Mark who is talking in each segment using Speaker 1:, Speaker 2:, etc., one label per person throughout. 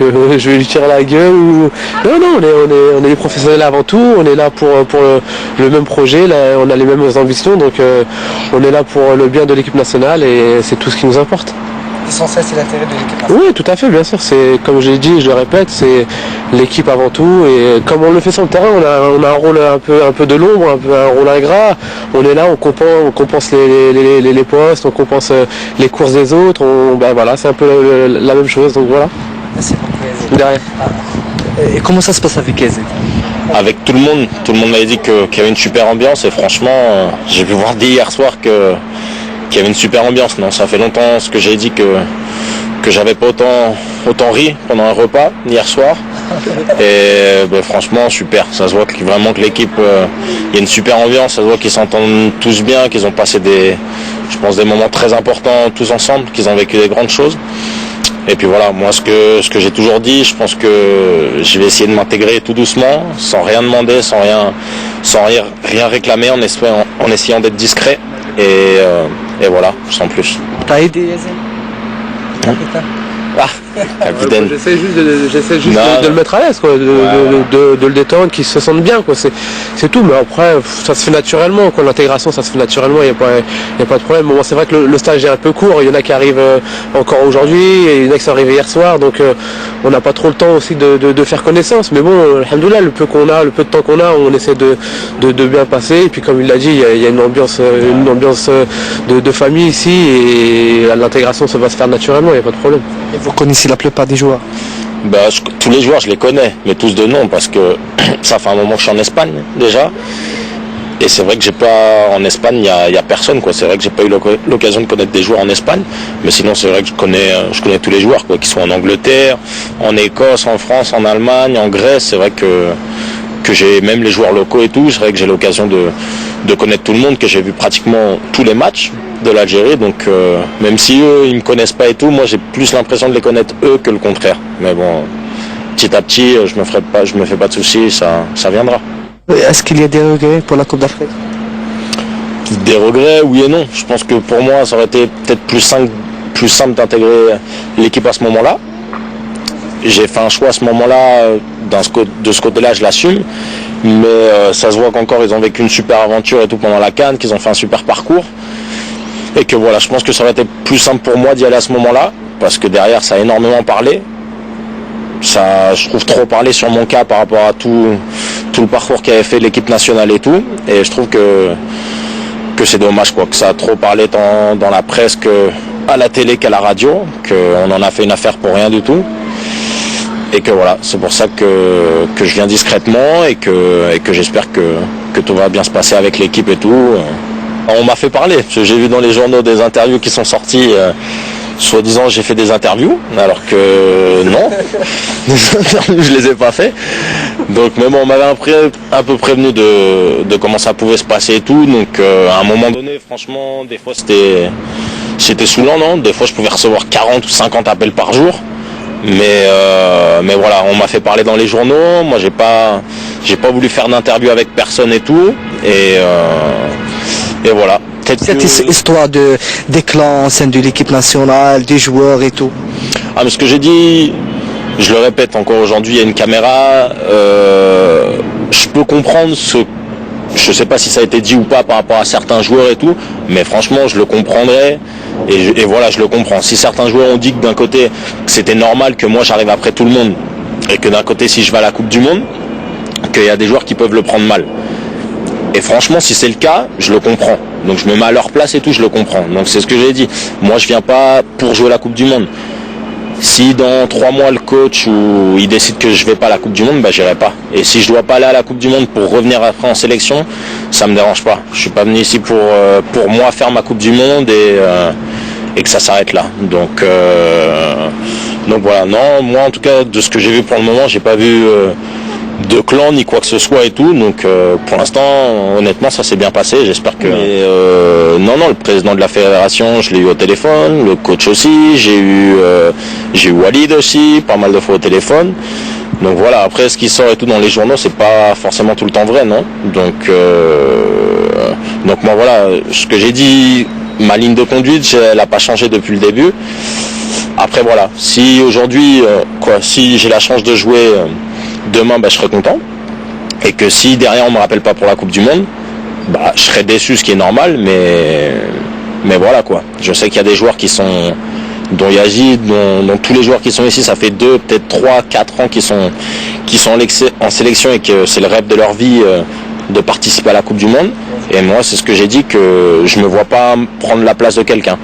Speaker 1: je vais lui tirer la gueule ou... Non, on est des professionnels avant tout, on est là pour le même projet, là, on a les mêmes ambitions, donc on est là pour le bien de l'équipe nationale et c'est tout ce qui nous importe.
Speaker 2: L'essentiel, c'est l'intérêt de l'équipe nationale.
Speaker 1: Oui, tout à fait, bien sûr, c'est comme je l'ai dit, je le répète, c'est l'équipe avant tout et comme on le fait sur le terrain, on a un rôle un peu de l'ombre, un rôle ingrat, on est là, on compense les postes, on compense les courses des autres, voilà, c'est un peu la même chose, donc voilà.
Speaker 2: Merci beaucoup, Yazid.
Speaker 1: De rien.
Speaker 2: Et comment ça se passe avec Yazid?
Speaker 3: Avec tout le monde m'avait dit qu'il y avait une super ambiance et franchement, j'ai pu voir dès hier soir qu'il y avait une super ambiance. Non, ça fait longtemps ce que j'ai dit que j'avais pas autant ri pendant un repas hier soir. Et franchement, super. Ça se voit vraiment que l'équipe, il y a une super ambiance. Ça se voit qu'ils s'entendent tous bien, qu'ils ont passé des moments très importants tous ensemble, qu'ils ont vécu des grandes choses. Et puis voilà, moi ce que j'ai toujours dit, je pense que je vais essayer de m'intégrer tout doucement, sans rien demander, sans rien réclamer, en essayant d'être discret. Et voilà, sans plus.
Speaker 2: T'as aidé Yazid?
Speaker 3: Capitaine.
Speaker 1: J'essaie juste de le mettre à l'aise, quoi, de le détendre, qu'il se sente bien, quoi. C'est tout, mais après ça se fait naturellement, quoi. L'intégration ça se fait naturellement, il n'y a pas de problème. Bon, c'est vrai que le stage est un peu court, il y en a qui arrivent encore aujourd'hui, et il y en a qui sont arrivés hier soir, donc on n'a pas trop le temps aussi de faire connaissance, mais bon, alhamdoulilah, le peu de temps qu'on a, on essaie de bien passer, et puis comme il l'a dit, il y a une ambiance de famille ici, et l'intégration ça va se faire naturellement, il n'y a pas de problème.
Speaker 2: Et vous connaissez la plupart des joueurs?
Speaker 3: Tous les joueurs je les connais, mais tous de nom, parce que ça fait un moment que je suis en Espagne déjà. Et c'est vrai que en Espagne, il y a personne, quoi. C'est vrai que j'ai pas eu l'occasion de connaître des joueurs en Espagne, mais sinon c'est vrai que je connais tous les joueurs, quoi, qui sont en Angleterre, en Écosse, en France, en Allemagne, en Grèce. C'est vrai que j'ai même les joueurs locaux et tout. C'est vrai que j'ai l'occasion de connaître tout le monde, que j'ai vu pratiquement tous les matchs de l'Algérie. Donc même si eux ils me connaissent pas et tout, moi j'ai plus l'impression de les connaître eux que le contraire. Mais bon, petit à petit, je me fais pas de soucis, ça viendra.
Speaker 2: Est-ce qu'il y a des regrets pour la Coupe d'Afrique?
Speaker 3: Des regrets, oui et non. Je pense que pour moi, ça aurait été peut-être plus simple d'intégrer l'équipe à ce moment-là. J'ai fait un choix à ce moment-là, de ce côté-là, je l'assume. Mais ça se voit qu'encore, ils ont vécu une super aventure et tout pendant la CAN, qu'ils ont fait un super parcours. Et que voilà, je pense que ça aurait été plus simple pour moi d'y aller à ce moment-là, parce que derrière, ça a énormément parlé. Ça, je trouve trop parlé sur mon cas par rapport à tout le parcours qu'avait fait l'équipe nationale et tout. Et je trouve que c'est dommage, quoi, que ça a trop parlé dans la presse, à la télé qu'à la radio, qu'on en a fait une affaire pour rien du tout. Et que voilà, c'est pour ça que je viens discrètement et que j'espère que tout va bien se passer avec l'équipe et tout. On m'a fait parler, parce que j'ai vu dans les journaux des interviews qui sont sorties, soi-disant j'ai fait des interviews, alors que non, des interviews je les ai pas fait. Donc même on m'avait un peu prévenu de comment ça pouvait se passer et tout. Donc à un moment donné, franchement, des fois c'était saoulant, non? Des fois je pouvais recevoir 40 ou 50 appels par jour. Mais voilà, on m'a fait parler dans les journaux. Moi j'ai pas voulu faire d'interview avec personne et tout. Et voilà.
Speaker 2: Cette histoire des clans au sein de l'équipe nationale, des joueurs et tout.
Speaker 3: Ah, mais ce que j'ai dit, je le répète encore aujourd'hui, il y a une caméra. Je peux comprendre je sais pas si ça a été dit ou pas par rapport à certains joueurs et tout, mais franchement je le comprendrais et voilà, je le comprends. Si certains joueurs ont dit que d'un côté que c'était normal que moi j'arrive après tout le monde et que d'un côté si je vais à la Coupe du Monde, qu'il y a des joueurs qui peuvent le prendre mal. Et franchement, si c'est le cas, je le comprends. Donc je me mets à leur place et tout, je le comprends. Donc c'est ce que j'ai dit. Moi je viens pas pour jouer la Coupe du Monde. Si dans 3 mois le coach ou il décide que je vais pas à la Coupe du Monde, j'irai pas. Et si je dois pas aller à la Coupe du Monde pour revenir après en sélection, ça me dérange pas. Je suis pas venu ici pour moi faire ma Coupe du Monde et que ça s'arrête là. Donc voilà. Non, moi en tout cas de ce que j'ai vu pour le moment, j'ai pas vu de clan ni quoi que ce soit et tout. Donc pour l'instant, honnêtement, ça s'est bien passé. J'espère que. Non, le président de la fédération, je l'ai eu au téléphone, le coach aussi. J'ai eu Walid aussi, pas mal de fois au téléphone. Donc voilà. Après, ce qui sort et tout dans les journaux, c'est pas forcément tout le temps vrai, non. Donc moi voilà, ce que j'ai dit, ma ligne de conduite, elle n'a pas changé depuis le début. Après voilà, si aujourd'hui, si j'ai la chance de jouer demain, je serai content. Et que si derrière on me rappelle pas pour la Coupe du Monde, je serais déçu, ce qui est normal, mais voilà quoi. Je sais qu'il y a des joueurs dont Yazid, dont tous les joueurs qui sont ici, ça fait 2, peut-être 3, 4 ans qui sont en sélection et que c'est le rêve de leur vie de participer à la Coupe du Monde. Et moi, c'est ce que j'ai dit, que je me vois pas prendre la place de quelqu'un.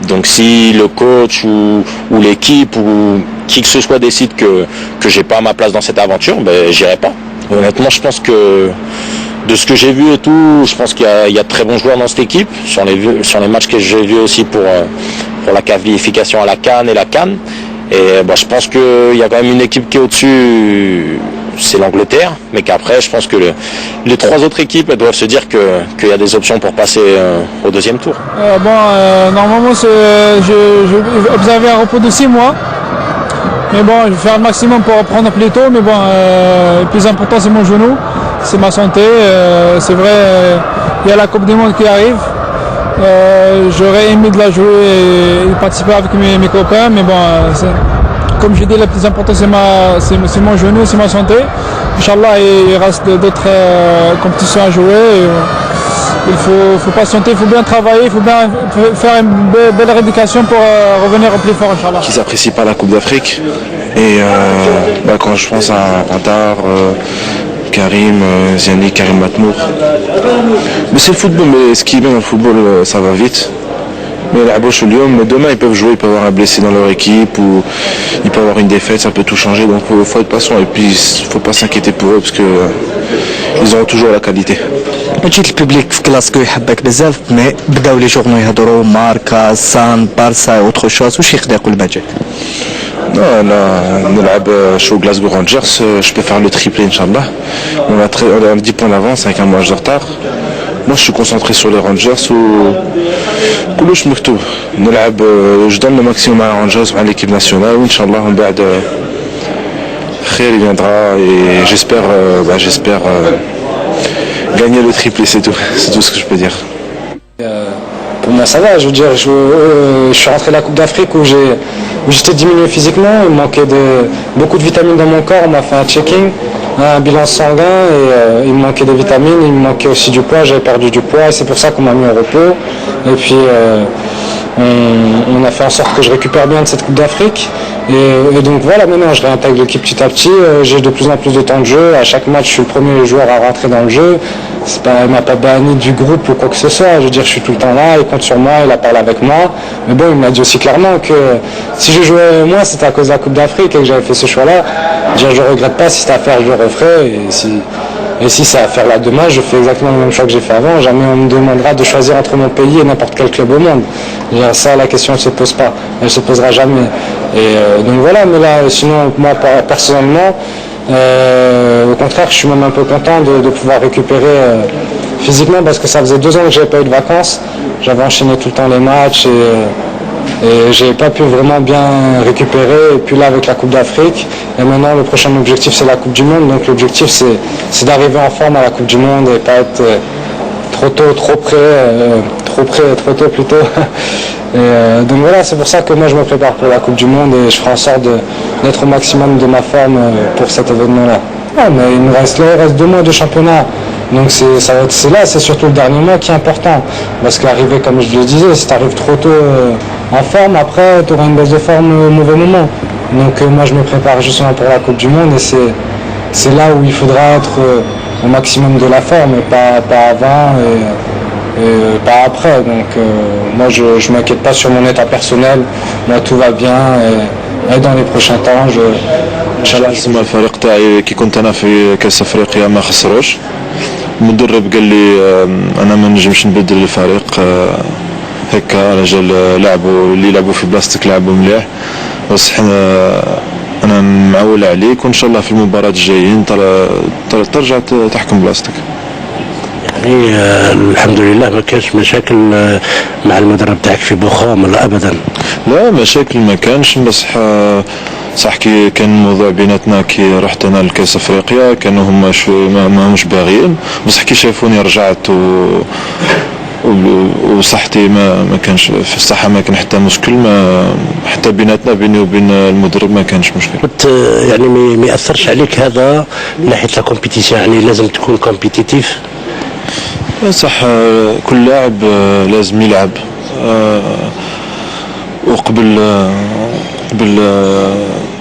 Speaker 3: Donc si le coach ou l'équipe ou qui que ce soit décide que j'ai pas ma place dans cette aventure, j'irai pas. Honnêtement, je pense que de ce que j'ai vu et tout, je pense qu'il y a de très bons joueurs dans cette équipe. Sur les matchs que j'ai vus aussi pour la qualification à la CAN et la CAN. Et je pense qu'il y a quand même une équipe qui est au-dessus, c'est l'Angleterre. Mais qu'après, je pense que les 3 autres équipes elles doivent se dire qu'il y a des options pour passer au deuxième tour.
Speaker 4: Normalement, j'ai observé un repos de 6 mois. Mais bon, je vais faire le maximum pour reprendre plus tôt. Mais bon, le plus important, c'est mon genou, c'est ma santé. C'est vrai, il y a la Coupe du Monde qui arrive. J'aurais aimé de la jouer et participer avec mes copains. Mais bon, comme je dis, le plus important, c'est mon genou, c'est ma santé. Inch'Allah, il reste d'autres compétitions à jouer. Il faut patienter, il faut bien travailler, il faut bien faire une belle rééducation pour revenir au plus fort, Inch'Allah.
Speaker 5: Qui n'apprécient pas la Coupe d'Afrique. Et quand je pense à Qatar, Karim, Ziani, Karim Matmour. Mais c'est le football, mais ce qui est bien dans le football, ça va vite. Mais demain ils peuvent jouer, ils peuvent avoir un blessé dans leur équipe ou ils peuvent avoir une défaite, ça peut tout changer. Donc il faut être patient et puis il ne faut pas s'inquiéter pour eux parce que ils auront toujours la qualité.
Speaker 2: جيت الببليك في كلاسكو يحبك بزاف مي بداو لي جورنو يهضروا ماركا سان بارسا اوتر شوز واش يقدر يقول ماجد
Speaker 5: Non, نلعب شو Glasgow Rangers, je peux faire le triplé Inch'Allah. On a 10 points d'avance avec un match de retard. Moi je suis concentré sur les Rangers كلش مكتوب نلعب je donne le maximum à Rangers مع l'équipe nationale وإنشالله من بعد خير viendra et j'espère gagner le triplé, c'est tout ce que je peux dire.
Speaker 6: Pour moi ça va, je veux dire, je suis rentré à la Coupe d'Afrique où j'étais diminué physiquement, il me manquait beaucoup de vitamines dans mon corps, on m'a fait un checking, un bilan sanguin et il me manquait des vitamines, il me manquait aussi du poids, j'avais perdu du poids et c'est pour ça qu'on m'a mis au repos. Et puis on a fait en sorte que je récupère bien de cette Coupe d'Afrique et donc voilà, maintenant je réintègre l'équipe petit à petit, j'ai de plus en plus de temps de jeu, à chaque match je suis le premier joueur à rentrer dans le jeu, il m'a pas banni du groupe ou quoi que ce soit, je veux dire je suis tout le temps là, il compte sur moi, il a parlé avec moi, mais bon il m'a dit aussi clairement que si je jouais moi c'était à cause de la Coupe d'Afrique et que j'avais fait ce choix là, je regrette pas, si c'était à faire je le referai et si c'est à faire là demain, je fais exactement le même choix que j'ai fait avant. Jamais on me demandera de choisir entre mon pays et n'importe quel club au monde. Ça, la question ne se pose pas. Elle ne se posera jamais. Et donc voilà, mais là, sinon, moi, personnellement, au contraire, je suis même un peu content de pouvoir récupérer physiquement parce que ça faisait 2 ans que je n'avais pas eu de vacances. J'avais enchaîné tout le temps les matchs et j'ai pas pu vraiment bien récupérer. Et puis là avec la Coupe d'Afrique, et maintenant le prochain objectif c'est la Coupe du Monde. Donc l'objectif c'est d'arriver en forme à la Coupe du Monde et pas être trop tôt, trop tôt plutôt. Et donc voilà, c'est pour ça que moi je me prépare pour la Coupe du Monde et je ferai en sorte d'être au maximum de ma forme pour cet événement-là. Ah, mais il reste 2 mois de championnat. Donc c'est surtout le dernier mois qui est important. Parce qu'arriver, comme je le disais, si tu arrives trop tôt en forme, après tu auras une baisse de forme au mauvais moment. Donc moi je me prépare justement pour la Coupe du Monde et c'est là où il faudra être au maximum de la forme et pas avant et pas après. Donc moi je ne m'inquiète pas sur mon état personnel. Moi tout va bien et dans les prochains temps
Speaker 5: اسم الفريق تاعي كي كنت انا في كاس افريقيا ما خسروش. المدرب قال لي انا ما نجمش نبدل الفريق هكا رجال اللي لعبوا في بلاستيك لعبوا مليح بصح انا معول عليك وان شاء الله في المباراة الجايين ترجع تحكم بلاستيك.
Speaker 7: يعني الحمد لله ما كانش مشاكل مع المدرب تاعك في بوخوم لا ابدا.
Speaker 5: لا مشاكل ما كانش بصح صح كي كان الموضوع بيناتنا كي رحت انا لكاس افريقيا كانوا هما شوي ما همش باغيين بصح كي شافوني رجعت وصحتي ما كانش في الصحه، ما كان حتى مشكل، ما حتى بيناتنا بيني وبين المدرب ما كانش مشكل.
Speaker 7: كنت يعني ما ياثرش عليك هذا من ناحيه لا كومبيتيسيون، يعني لازم تكون كومبيتيتيف؟
Speaker 5: صح، كل لاعب لازم يلعب، وقبل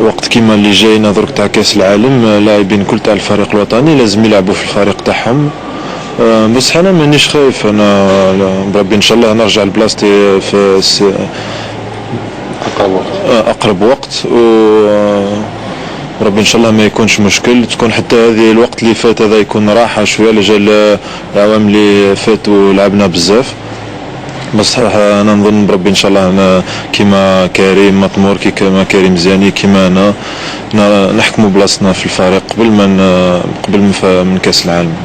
Speaker 5: وقت كيما اللي جاينا درك تاع كاس العالم، لاعبين كل تاع الفريق الوطني لازم يلعبوا في الفريق تاعهم. بس انا مانيش خايف، انا بربي ان شاء الله نرجع لبلاصتي في اقرب وقت، وربي ان شاء الله ما يكونش مشكل، تكون حتى هذه الوقت اللي فات هذا يكون راحه شويه لجال العوام اللي فاتوا لعبنا بزاف. بس انا نظن بربي ان شاء الله أنا كيما كريم مطمور، كيما كريم زياني، كيما انا نحكموا بلاصتنا في الفريق قبل من كاس العالم.